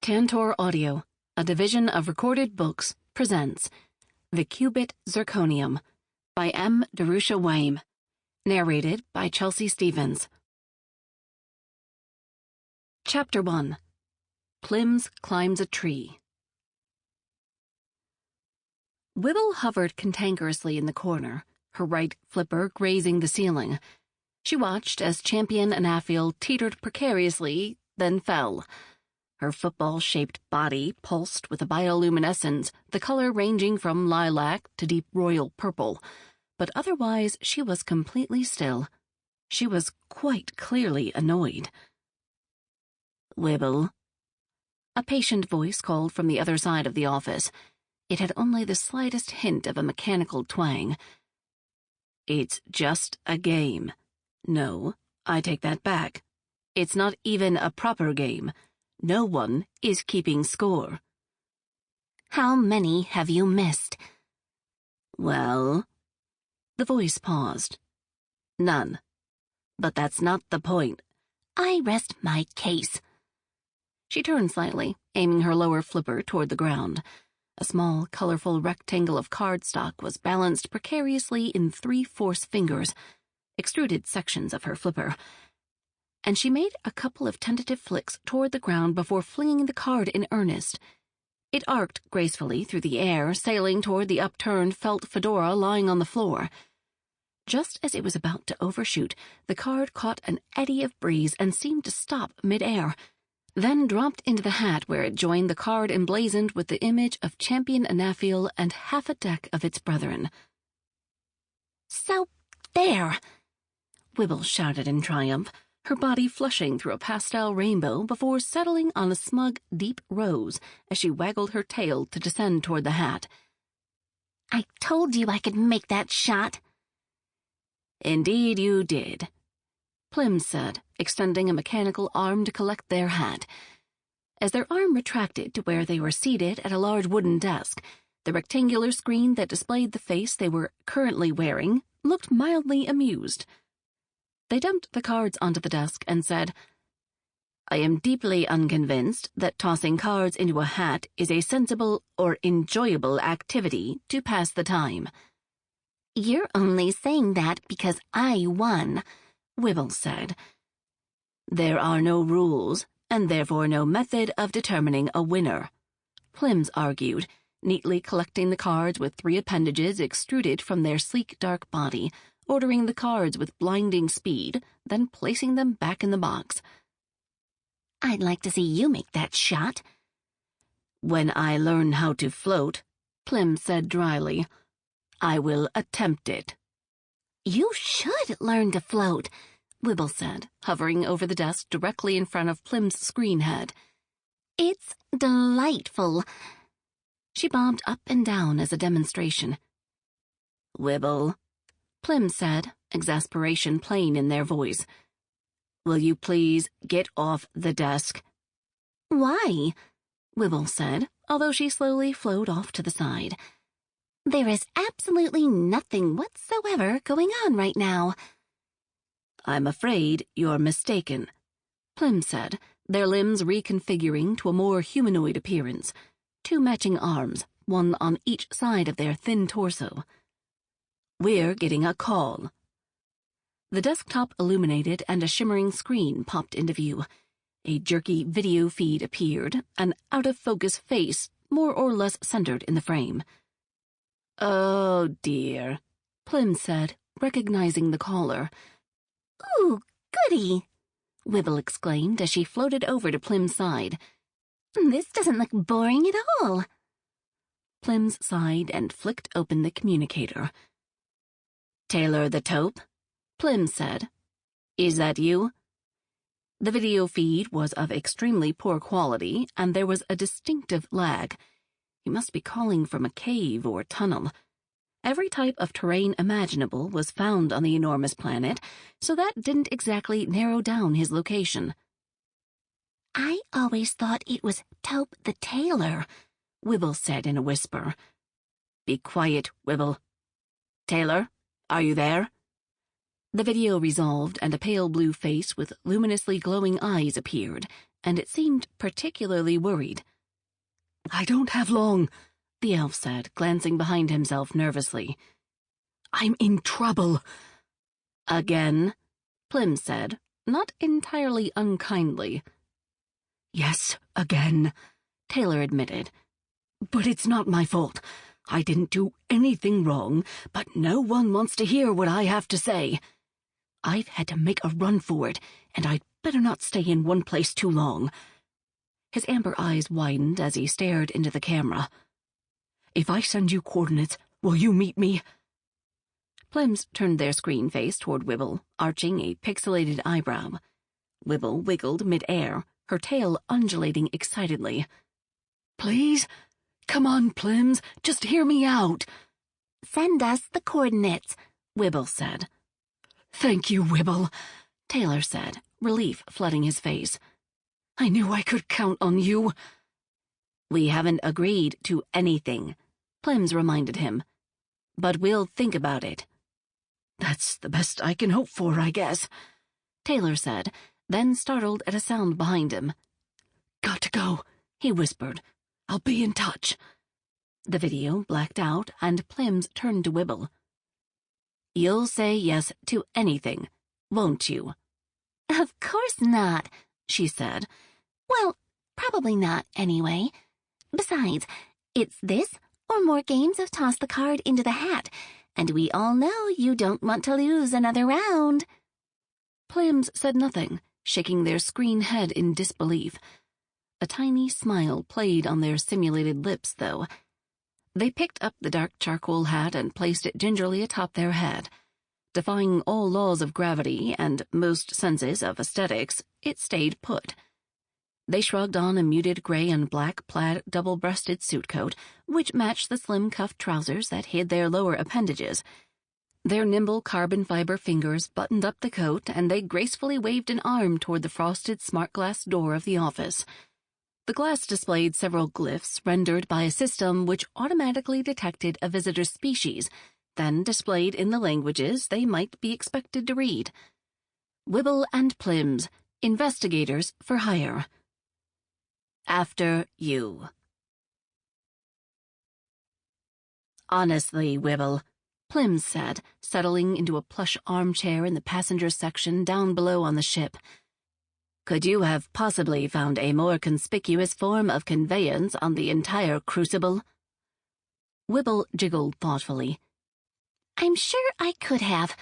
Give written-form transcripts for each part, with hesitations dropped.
Tantor Audio, a division of Recorded Books, presents The Qubit Zirconium by M. Darusha Wehm, narrated by Chelsea Stevens. Chapter 1. Pplimz Climbs a Tree. Wibble hovered cantankerously in the corner, her right flipper grazing the ceiling. She watched as Champion Anafiel teetered precariously, then fell. Her football-shaped body pulsed with a bioluminescence, the color ranging from lilac to deep royal purple. But otherwise she was completely still. She was quite clearly annoyed. "Wibble?" A patient voice called from the other side of the office. It had only the slightest hint of a mechanical twang. "It's just a game." "No, I take that back. It's not even a proper game. No one is keeping score." "How many have you missed?" "Well..." The voice paused. "None. But that's not the point." "I rest my case." She turned slightly, aiming her lower flipper toward the ground. A small, colorful rectangle of cardstock was balanced precariously in 3 force fingers, extruded sections of her flipper, and she made a couple of tentative flicks toward the ground before flinging the card in earnest. It arced gracefully through the air, sailing toward the upturned felt fedora lying on the floor. Just as it was about to overshoot, the card caught an eddy of breeze and seemed to stop mid-air, then dropped into the hat where it joined the card emblazoned with the image of Champion Anafiel and half a deck of its brethren. "So, there!" Wibble shouted in triumph, her body flushing through a pastel rainbow before settling on a smug, deep rose as she waggled her tail to descend toward the hat. "I told you I could make that shot." "Indeed you did," Pplimz said, extending a mechanical arm to collect their hat. As their arm retracted to where they were seated at a large wooden desk, the rectangular screen that displayed the face they were currently wearing looked mildly amused. They dumped the cards onto the desk and said, "I am deeply unconvinced that tossing cards into a hat is a sensible or enjoyable activity to pass the time." "You're only saying that because I won," Wibble said. "There are no rules, and therefore no method of determining a winner," Pplimz argued, neatly collecting the cards with 3 appendages extruded from their sleek dark body, ordering the cards with blinding speed, then placing them back in the box. "I'd like to see you make that shot." "When I learn how to float," Pplimz said dryly, "I will attempt it." "You should learn to float," Wibble said, hovering over the desk directly in front of Pplimz's screen head. "It's delightful." She bobbed up and down as a demonstration. "Wibble," Pplimz said, exasperation plain in their voice, "will you please get off the desk?" "Why?" Wibble said, although she slowly flowed off to the side. "There is absolutely nothing whatsoever going on right now." "I'm afraid you're mistaken," Pplimz said, their limbs reconfiguring to a more humanoid appearance, 2 matching arms, one on each side of their thin torso. "We're getting a call." The desktop illuminated and a shimmering screen popped into view. A jerky video feed appeared, an out-of-focus face more or less centered in the frame. "Oh, dear," Pplimz said, recognizing the caller. "Ooh, goody!" Wibble exclaimed as she floated over to Pplimz's side. "This doesn't look boring at all." Pplimz sighed and flicked open the communicator. "Taylor the Taupe?" Pplimz said. "Is that you?" The video feed was of extremely poor quality, and there was a distinctive lag. He must be calling from a cave or tunnel. Every type of terrain imaginable was found on the enormous planet, so that didn't exactly narrow down his location. "I always thought it was Taupe the Tailor," Wibble said in a whisper. "Be quiet, Wibble. Taylor, are you there?" The video resolved and a pale blue face with luminously glowing eyes appeared, and it seemed particularly worried. "I don't have long," the elf said, glancing behind himself nervously. "I'm in trouble." "Again?" Pplimz said, not entirely unkindly. "Yes, again," Taylor admitted. "But it's not my fault. I didn't do anything wrong, but no one wants to hear what I have to say. I've had to make a run for it, and I'd better not stay in one place too long." His amber eyes widened as he stared into the camera. "If I send you coordinates, will you meet me?" Pplimz turned their screen face toward Wibble, arching a pixelated eyebrow. Wibble wiggled mid-air, her tail undulating excitedly. "Please? Come on, Pplimz, just hear me out." "Send us the coordinates," Wibble said. "Thank you, Wibble," Taylor said, relief flooding his face. "I knew I could count on you." "We haven't agreed to anything," Pplimz reminded him. "But we'll think about it." "That's the best I can hope for, I guess," Taylor said, then startled at a sound behind him. "Got to go," he whispered. "I'll be in touch." The video blacked out, and Pplimz turned to Wibble. "You'll say yes to anything, won't you?" "Of course not," she said. "Well, probably not, anyway. Besides, it's this or more games of toss the card into the hat, and we all know you don't want to lose another round." Pplimz said nothing, shaking their screen head in disbelief. A tiny smile played on their simulated lips, though. They picked up the dark charcoal hat and placed it gingerly atop their head. Defying all laws of gravity and most senses of aesthetics, it stayed put. They shrugged on a muted gray and black plaid double-breasted suit coat, which matched the slim-cuffed trousers that hid their lower appendages. Their nimble carbon fiber fingers buttoned up the coat, and they gracefully waved an arm toward the frosted smart glass door of the office. The glass displayed several glyphs rendered by a system which automatically detected a visitor's species, then displayed in the languages they might be expected to read. Wibble and Pplimz, investigators for hire. After you. "Honestly, Wibble," Pplimz said, settling into a plush armchair in the passenger section down below on the ship. "Could you have possibly found a more conspicuous form of conveyance on the entire Crucible?" Wibble jiggled thoughtfully. "I'm sure I could have.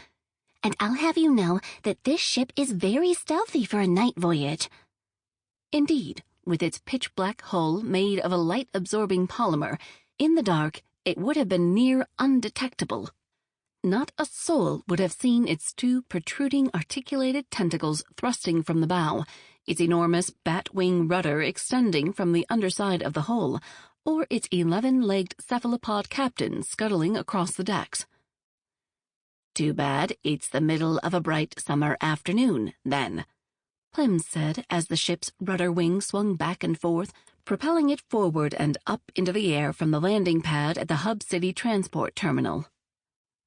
And I'll have you know that this ship is very stealthy for a night voyage." Indeed, with its pitch-black hull made of a light-absorbing polymer, in the dark it would have been near undetectable. Not a soul would have seen its two protruding articulated tentacles thrusting from the bow, its enormous bat-wing rudder extending from the underside of the hull, or its 11-legged cephalopod captain scuttling across the decks. "Too bad it's the middle of a bright summer afternoon, then," Pplimz said as the ship's rudder wing swung back and forth, propelling it forward and up into the air from the landing pad at the Hub City Transport Terminal.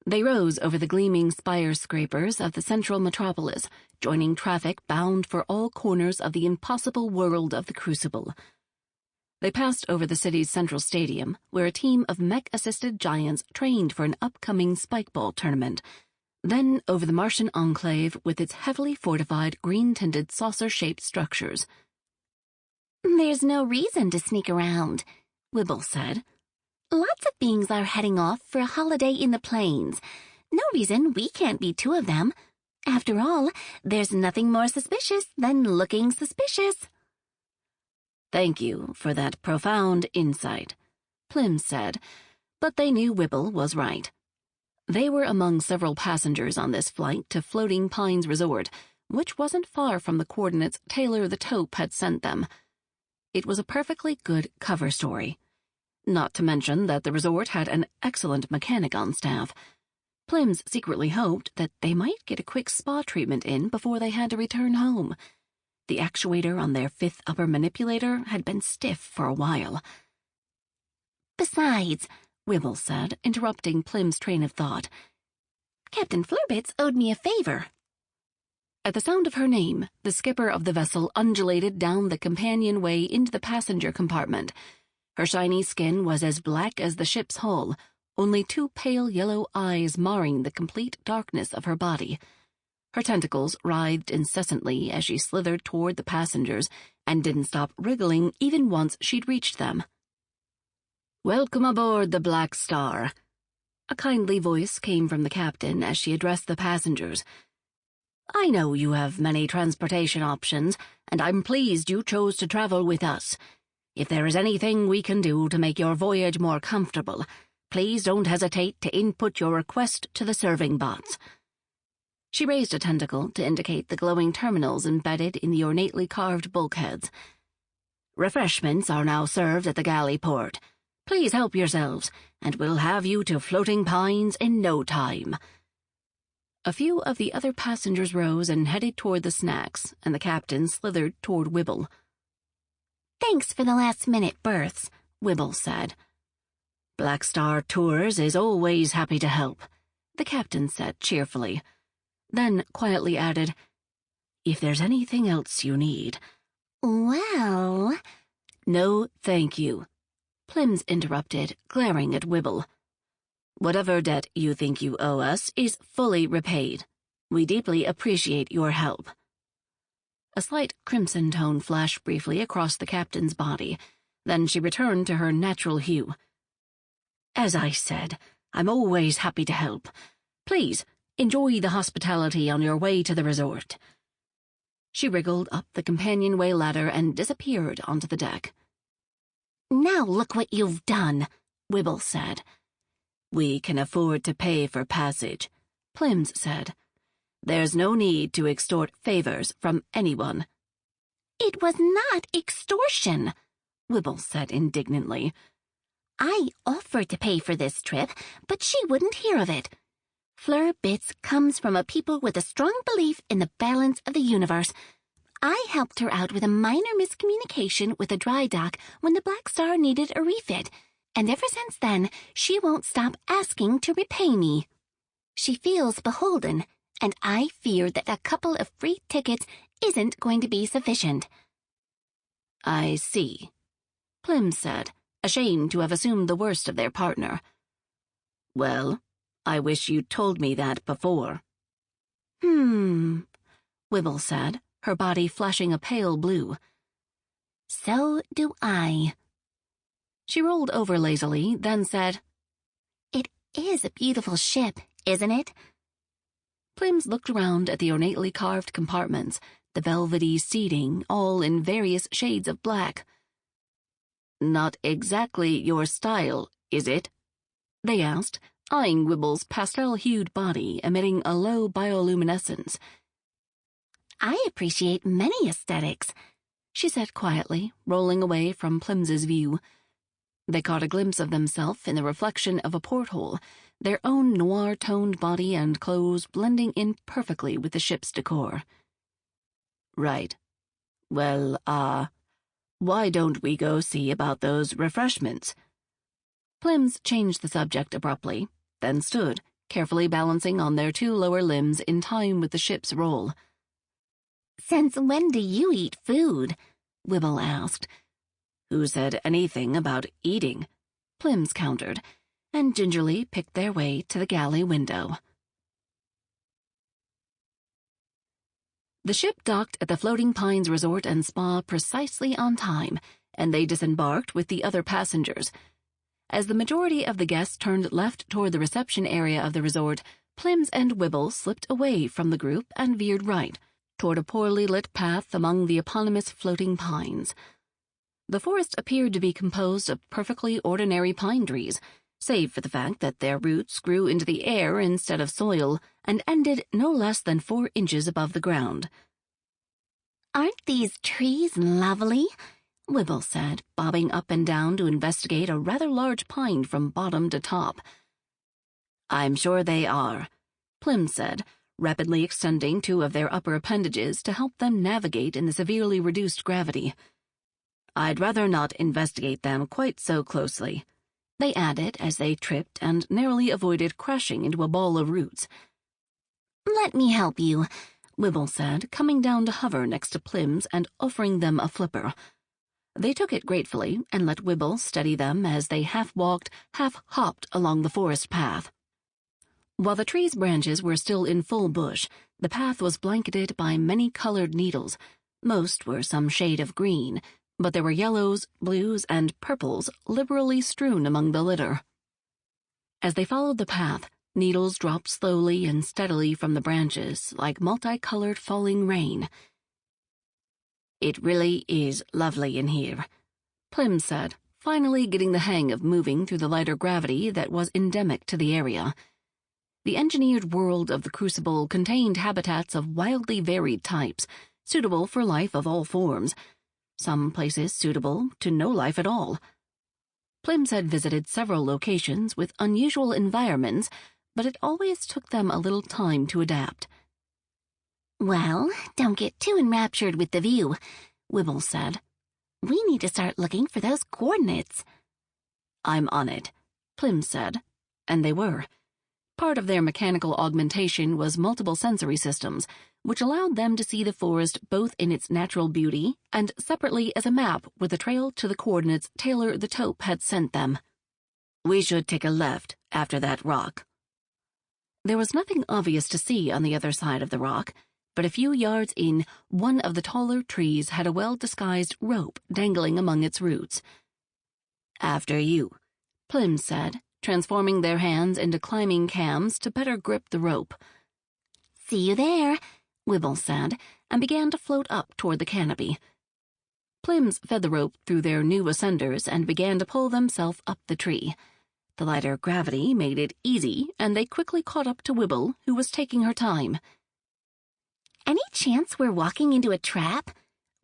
They rose over the gleaming spire scrapers of the central metropolis, joining traffic bound for all corners of the impossible world of the Crucible. They passed over the city's central stadium, where a team of mech-assisted giants trained for an upcoming spikeball tournament, then over the Martian enclave with its heavily fortified green-tinted saucer-shaped structures. "There's no reason to sneak around," Wibble said. "Lots of beings are heading off for a holiday in the plains. No reason we can't be two of them. After all, there's nothing more suspicious than looking suspicious." "Thank you for that profound insight," Pplimz said, but they knew Wibble was right. They were among several passengers on this flight to Floating Pines Resort, which wasn't far from the coordinates Taylor the Taupe had sent them. It was a perfectly good cover story. Not to mention that the resort had an excellent mechanic on staff. Pplimz secretly hoped that they might get a quick spa treatment in before they had to return home. The actuator on their fifth upper manipulator had been stiff for a while. "Besides," Wibble said, interrupting Pplimz's train of thought, "Captain Flurbits owed me a favor." At the sound of her name, the skipper of the vessel undulated down the companionway into the passenger compartment. Her shiny skin was as black as the ship's hull, only two pale yellow eyes marring the complete darkness of her body. Her tentacles writhed incessantly as she slithered toward the passengers and didn't stop wriggling even once she'd reached them. "Welcome aboard the Black Star." A kindly voice came from the captain as she addressed the passengers. "I know you have many transportation options, and I'm pleased you chose to travel with us. If there is anything we can do to make your voyage more comfortable, please don't hesitate to input your request to the serving bots." She raised a tentacle to indicate the glowing terminals embedded in the ornately carved bulkheads. "Refreshments are now served at the galley port. Please help yourselves, and we'll have you to floating pines in no time." A few of the other passengers rose and headed toward the snacks, and the captain slithered toward Wibble. "Thanks for the last-minute berths," Wibble said. "Black Star Tours is always happy to help," the captain said cheerfully. Then quietly added, "If there's anything else you need—" "Well—" "No, thank you," Pplimz interrupted, glaring at Wibble. "Whatever debt you think you owe us is fully repaid. We deeply appreciate your help." A slight crimson tone flashed briefly across the captain's body, then she returned to her natural hue. "As I said, I'm always happy to help. Please, enjoy the hospitality on your way to the resort." She wriggled up the companionway ladder and disappeared onto the deck. "Now look what you've done," Wibble said. "We can afford to pay for passage," Pplimz said. "There's no need to extort favors from anyone." "It was not extortion," Wibble said indignantly. "I offered to pay for this trip, but she wouldn't hear of it. Fleur Bits comes from a people with a strong belief in the balance of the universe. I helped her out with a minor miscommunication with a dry dock when the Black Star needed a refit, and ever since then, she won't stop asking to repay me. She feels beholden, and I fear that a couple of free tickets isn't going to be sufficient." "I see," Pplimz said, ashamed to have assumed the worst of their partner. "Well, I wish you'd told me that before." Wibble said, her body flashing a pale blue. "So do I." She rolled over lazily, then said, "It is a beautiful ship, isn't it?" Pplimz looked around at the ornately carved compartments, the velvety seating, all in various shades of black. "Not exactly your style, is it?" they asked, eyeing Wibble's pastel-hued body emitting a low bioluminescence. "I appreciate many aesthetics," she said quietly, rolling away from Pplimz's view. They caught a glimpse of themselves in the reflection of a porthole, their own noir-toned body and clothes blending in perfectly with the ship's decor. "Right. Well, why don't we go see about those refreshments?" Pplimz changed the subject abruptly, then stood, carefully balancing on their two lower limbs in time with the ship's roll. "Since when do you eat food?" Wibble asked. "Who said anything about eating?" Pplimz countered, and gingerly picked their way to the galley window. The ship docked at the Floating Pines Resort and Spa precisely on time, and they disembarked with the other passengers. As the majority of the guests turned left toward the reception area of the resort, Pplimz and Wibble slipped away from the group and veered right, toward a poorly lit path among the eponymous floating pines. The forest appeared to be composed of perfectly ordinary pine trees, save for the fact that their roots grew into the air instead of soil and ended no less than 4 inches above the ground. "Aren't these trees lovely?" Wibble said, bobbing up and down to investigate a rather large pine from bottom to top. "I'm sure they are," Pplimz said, rapidly extending 2 of their upper appendages to help them navigate in the severely reduced gravity. "I'd rather not investigate them quite so closely," they added as they tripped and narrowly avoided crashing into a ball of roots. "Let me help you. Wibble said, coming down to hover next to Pplimz and offering them a flipper. They took it gratefully and let Wibble steady them as they half-walked, half-hopped along the forest path. While the tree's branches were still in full bush, the path was blanketed by many colored needles. Most were some shade of green, but there were yellows, blues, and purples liberally strewn among the litter. As they followed the path, needles dropped slowly and steadily from the branches, like multicolored falling rain. "It really is lovely in here," Pplimz said, finally getting the hang of moving through the lighter gravity that was endemic to the area. The engineered world of the Crucible contained habitats of wildly varied types, suitable for life of all forms, some places suitable to no life at all. Pplimz had visited several locations with unusual environments, but it always took them a little time to adapt. "Well, don't get too enraptured with the view," Wibble said. "We need to start looking for those coordinates." "I'm on it," Pplimz said, and they were. Part of their mechanical augmentation was multiple sensory systems, which allowed them to see the forest both in its natural beauty and separately as a map with a trail to the coordinates Taylor the Taupe had sent them. "We should take a left after that rock." There was nothing obvious to see on the other side of the rock, but a few yards in, one of the taller trees had a well-disguised rope dangling among its roots. "After you," Pplimz said, transforming their hands into climbing cams to better grip the rope. "See you there," Wibble said, and began to float up toward the canopy. Pplimz fed the rope through their new ascenders and began to pull themselves up the tree. The lighter gravity made it easy, and they quickly caught up to Wibble, who was taking her time. "Any chance we're walking into a trap?"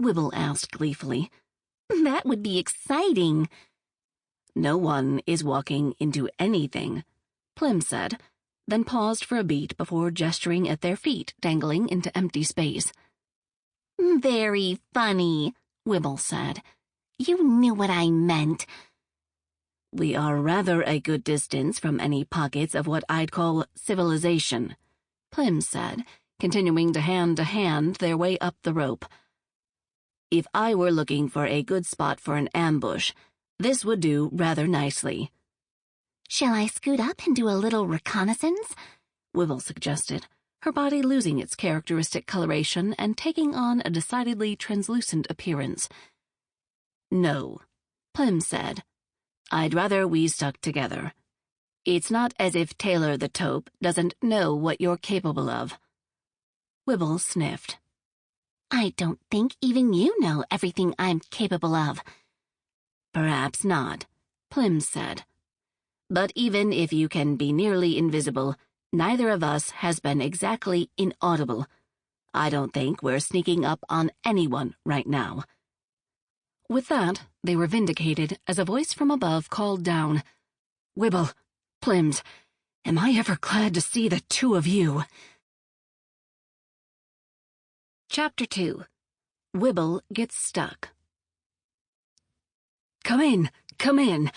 Wibble asked gleefully. "That would be exciting." "No one is walking into anything," Pplimz said, then paused for a beat before gesturing at their feet dangling into empty space. "Very funny," Wibble said. "You knew what I meant." "We are rather a good distance from any pockets of what I'd call civilization," Pplimz said, continuing to hand their way up the rope. "If I were looking for a good spot for an ambush, this would do rather nicely." "Shall I scoot up and do a little reconnaissance?" Wibble suggested, her body losing its characteristic coloration and taking on a decidedly translucent appearance. "No," Pplimz said. "I'd rather we stuck together. It's not as if Taylor the Taupe doesn't know what you're capable of." Wibble sniffed. "I don't think even you know everything I'm capable of." "Perhaps not," Pplimz said. "But even if you can be nearly invisible, neither of us has been exactly inaudible. I don't think we're sneaking up on anyone right now." With that, they were vindicated as a voice from above called down, "Wibble, Pplimz, am I ever glad to see the two of you." Chapter 2. Wibble Gets Stuck. Come in, come in,"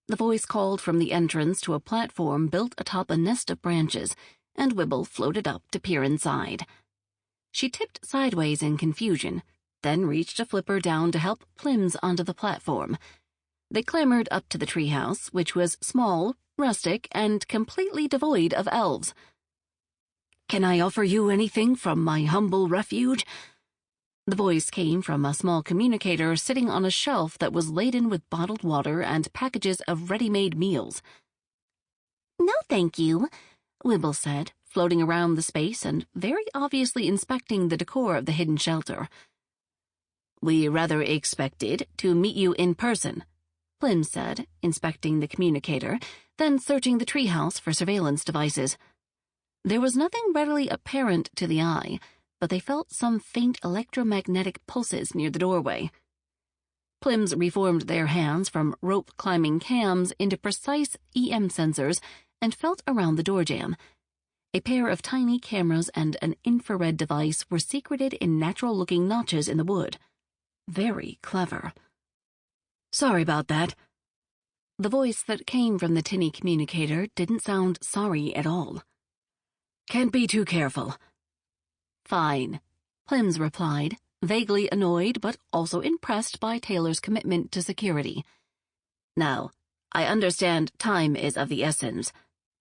the voice called from the entrance to a platform built atop a nest of branches, and Wibble floated up to peer inside. She tipped sideways in confusion, then reached a flipper down to help Pplimz onto the platform. They clambered up to the treehouse, which was small, rustic, and completely devoid of elves. "Can I offer you anything from my humble refuge?" The voice came from a small communicator sitting on a shelf that was laden with bottled water and packages of ready-made meals. "No, thank you," Wibble said, floating around the space and very obviously inspecting the decor of the hidden shelter. "We rather expected to meet you in person," Pplimz said, inspecting the communicator, then searching the treehouse for surveillance devices. There was nothing readily apparent to the eye, but they felt some faint electromagnetic pulses near the doorway. Pplimz reformed their hands from rope-climbing cams into precise EM sensors and felt around the door jamb. A pair of tiny cameras and an infrared device were secreted in natural-looking notches in the wood. Very clever. "Sorry about that." The voice that came from the tinny communicator didn't sound sorry at all. "Can't be too careful." Fine, Pplimz replied, vaguely annoyed but also impressed by Taylor's commitment to security. Now, I understand time is of the essence.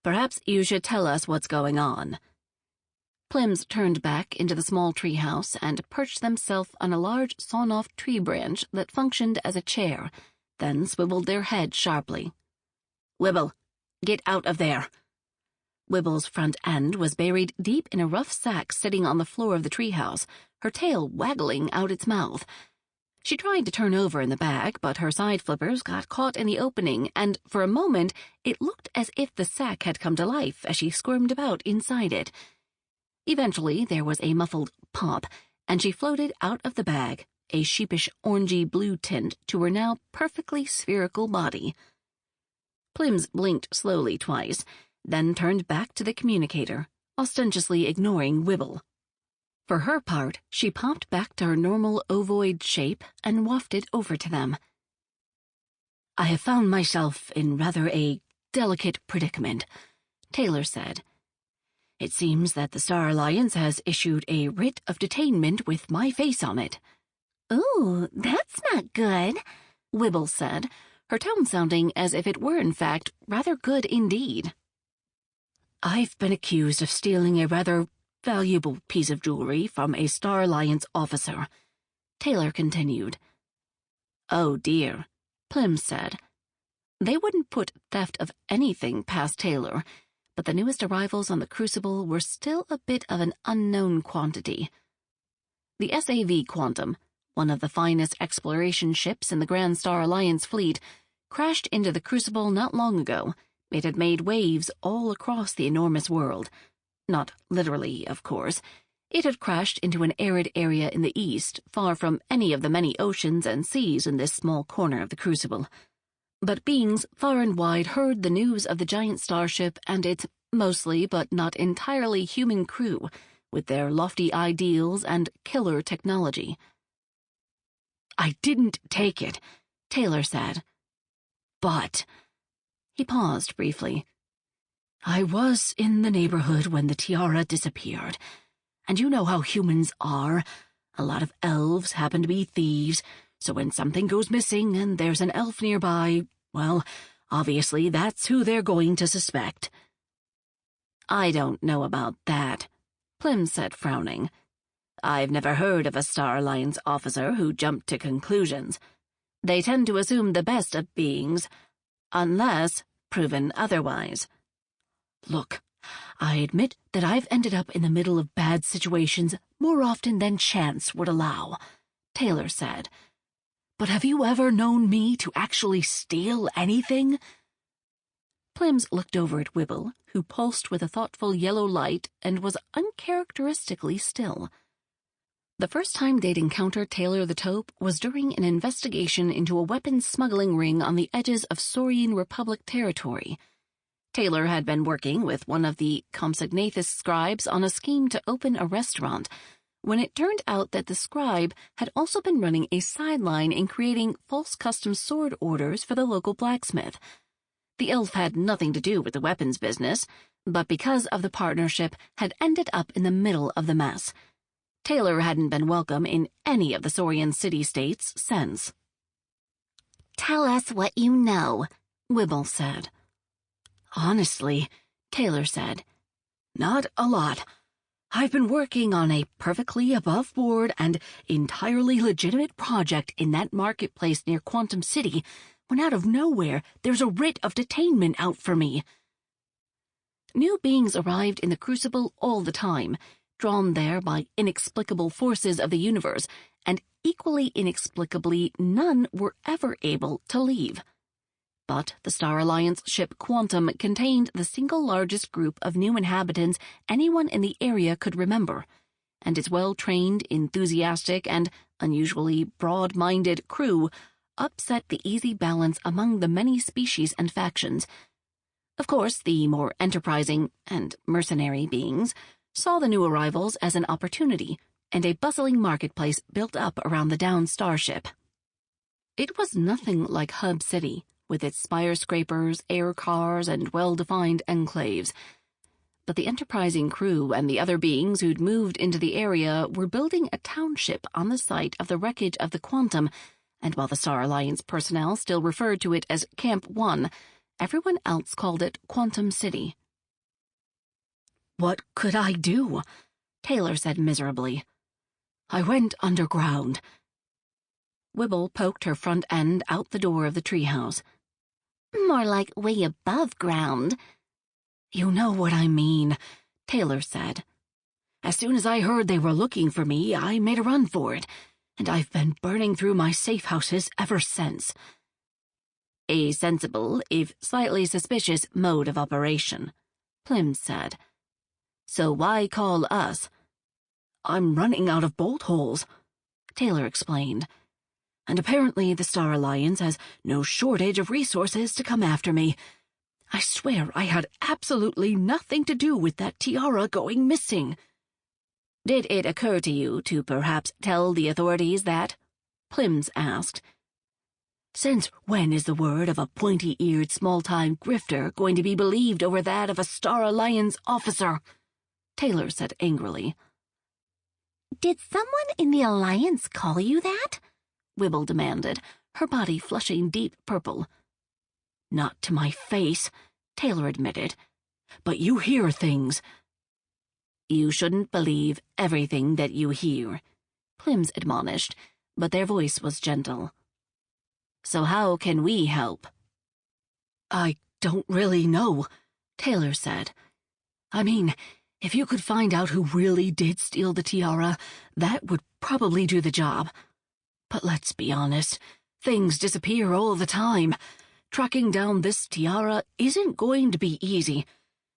Perhaps you should tell us what's going on. Pplimz turned back into the small treehouse and perched themselves on a large sawn-off tree branch that functioned as a chair, then swiveled their head sharply. Wibble, get out of there. Wibble's front end was buried deep in a rough sack sitting on the floor of the treehouse, her tail waggling out its mouth. She tried to turn over in the bag, but her side flippers got caught in the opening, and for a moment it looked as if the sack had come to life as she squirmed about inside it. Eventually there was a muffled pop, and she floated out of the bag, a sheepish orangey blue tint to her now perfectly spherical body. Pplimz blinked slowly twice, then turned back to the communicator, ostentatiously ignoring Wibble. For her part, she popped back to her normal ovoid shape and wafted over to them. I have found myself in rather a delicate predicament, Taylor said. It seems that the Star Alliance has issued a writ of detainment with my face on it. Ooh, that's not good, Wibble said, her tone sounding as if it were in fact rather good indeed. I've been accused of stealing a rather valuable piece of jewelry from a Star Alliance officer, Taylor continued. Oh dear, Pplimz said. They wouldn't put theft of anything past Taylor, but the newest arrivals on the Crucible were still a bit of an unknown quantity. The SAV Quantum, one of the finest exploration ships in the Grand Star Alliance fleet, crashed into the Crucible not long ago. It had made waves all across the enormous world. Not literally, of course. It had crashed into an arid area in the east, far from any of the many oceans and seas in this small corner of the Crucible. But beings far and wide heard the news of the giant starship and its mostly but not entirely human crew, with their lofty ideals and killer technology. I didn't take it, Taylor said. But... He paused briefly. I was in the neighborhood when the tiara disappeared, and you know how humans are. A lot of elves happen to be thieves, so when something goes missing and there's an elf nearby, well, obviously that's who they're going to suspect. I don't know about that, Pplimz said, frowning. I've never heard of a Star Alliance officer who jumped to conclusions. They tend to assume the best of beings, unless proven otherwise. Look, I admit that I've ended up in the middle of bad situations more often than chance would allow, Taylor said. But have you ever known me to actually steal anything? Pplimz looked over at Wibble, who pulsed with a thoughtful yellow light and was uncharacteristically still. The first time they'd encountered Taylor the Taupe was during an investigation into a weapons smuggling ring on the edges of Saurian Republic territory. Taylor had been working with one of the Compsognathus scribes on a scheme to open a restaurant, when it turned out that the scribe had also been running a sideline in creating false custom sword orders for the local blacksmith. The elf had nothing to do with the weapons business, but because of the partnership had ended up in the middle of the mess. Taylor hadn't been welcome in any of the Saurian city-states since. Tell us what you know, Wibble said. Honestly, Taylor said, not a lot. I've been working on a perfectly above-board and entirely legitimate project in that marketplace near Quantum City, when out of nowhere there's a writ of detainment out for me. New beings arrived in the Crucible all the time, drawn there by inexplicable forces of the universe, and equally inexplicably none were ever able to leave. But the Star Alliance ship Quantum contained the single largest group of new inhabitants anyone in the area could remember, and its well-trained, enthusiastic, and unusually broad-minded crew upset the easy balance among the many species and factions. Of course, the more enterprising and mercenary beings saw the new arrivals as an opportunity, and a bustling marketplace built up around the downed starship. It was nothing like Hub City, with its spire scrapers, air cars, and well-defined enclaves. but the enterprising crew and the other beings who'd moved into the area were building a township on the site of the wreckage of the Quantum, and while the Star Alliance personnel still referred to it as Camp 1, everyone else called it Quantum City. "What could I do?" Taylor said miserably. "I went underground." Wibble poked her front end out the door of the treehouse. "More like way above ground." "You know what I mean," Taylor said. "As soon as I heard they were looking for me, I made a run for it, and I've been burning through my safe houses ever since." "A sensible, if slightly suspicious, mode of operation," Pplimz said. "So why call us?" "I'm running out of bolt holes," Taylor explained. "And apparently the Star Alliance has no shortage of resources to come after me. I swear I had absolutely nothing to do with that tiara going missing." "Did it occur to you to perhaps tell the authorities that?" Pplimz asked. "Since when is the word of a pointy-eared small-time grifter going to be believed over that of a Star Alliance officer?" Taylor said angrily. "Did someone in the Alliance call you that?" Wibble demanded, her body flushing deep purple. "Not to my face," Taylor admitted. "But you hear things." "You shouldn't believe everything that you hear," Pplimz admonished, but their voice was gentle. "So how can we help?" "I don't really know," Taylor said. "I mean, if you could find out who really did steal the tiara, that would probably do the job. But let's be honest, things disappear all the time. Tracking down this tiara isn't going to be easy,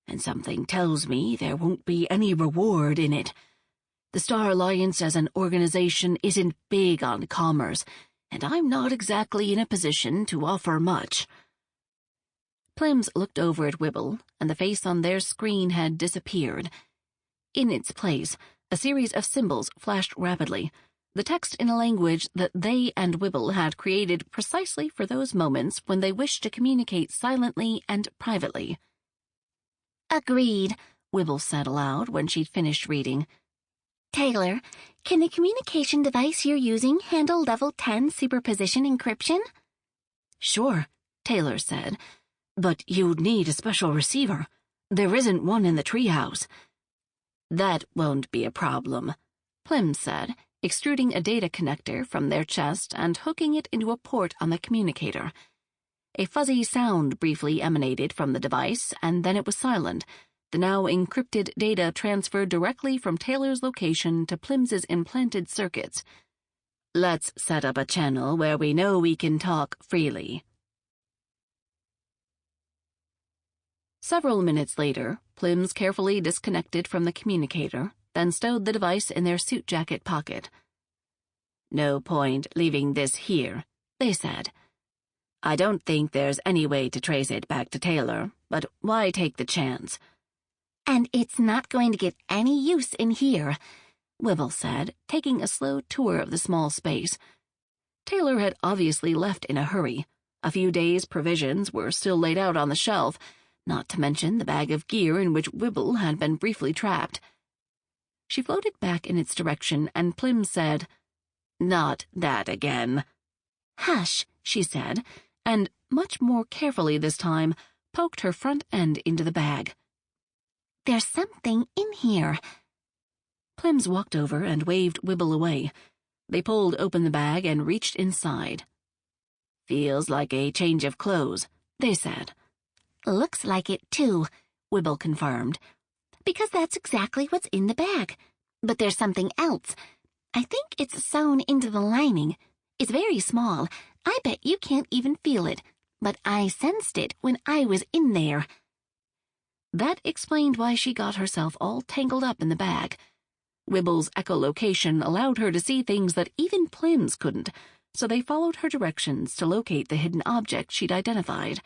and something tells me there won't be any reward in it. The Star Alliance as an organization isn't big on commerce, and I'm not exactly in a position to offer much." Pplimz looked over at Wibble, and the face on their screen had disappeared. In its place, a series of symbols flashed rapidly, the text in a language that they and Wibble had created precisely for those moments when they wished to communicate silently and privately. "Agreed," Wibble said aloud when she'd finished reading. "Taylor, can the communication device you're using handle level 10 superposition encryption?" "Sure," Taylor said, "but you'd need a special receiver. There isn't one in the treehouse." "That won't be a problem," Pplimz said, extruding a data connector from their chest and hooking it into a port on the communicator. A fuzzy sound briefly emanated from the device, and then it was silent. The now encrypted data transferred directly from Taylor's location to Pplimz's implanted circuits. "Let's set up a channel where we know we can talk freely." Several minutes later, Pplimz carefully disconnected from the communicator, then stowed the device in their suit jacket pocket. "No point leaving this here," they said. "I don't think there's any way to trace it back to Taylor, but why take the chance?" "And it's not going to get any use in here," Wibble said, taking a slow tour of the small space. Taylor had obviously left in a hurry. A few days' provisions were still laid out on the shelf, not to mention the bag of gear in which Wibble had been briefly trapped. She floated back in its direction, and Pplimz said, "Not that again." "Hush," she said, and, much more carefully this time, poked her front end into the bag. "There's something in here." Pplimz walked over and waved Wibble away. They pulled open the bag and reached inside. "Feels like a change of clothes," they said. "Looks like it, too," Wibble confirmed. "Because that's exactly what's in the bag. But there's something else. I think it's sewn into the lining. It's very small. I bet you can't even feel it. But I sensed it when I was in there." That explained why she got herself all tangled up in the bag. Wibble's echolocation allowed her to see things that even Pplimz couldn't, so they followed her directions to locate the hidden object she'd identified.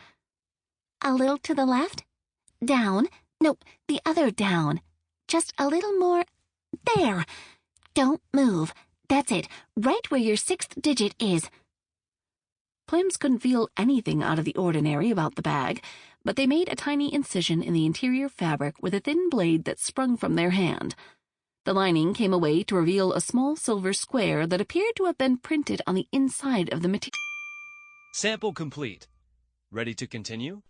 "A little to the left? Down? No, the other down. Just a little more. There. Don't move. That's it, right where your 6th digit is." Pplimz couldn't feel anything out of the ordinary about the bag, but they made a tiny incision in the interior fabric with a thin blade that sprung from their hand. The lining came away to reveal a small silver square that appeared to have been printed on the inside of the material. Sample complete. Ready to continue?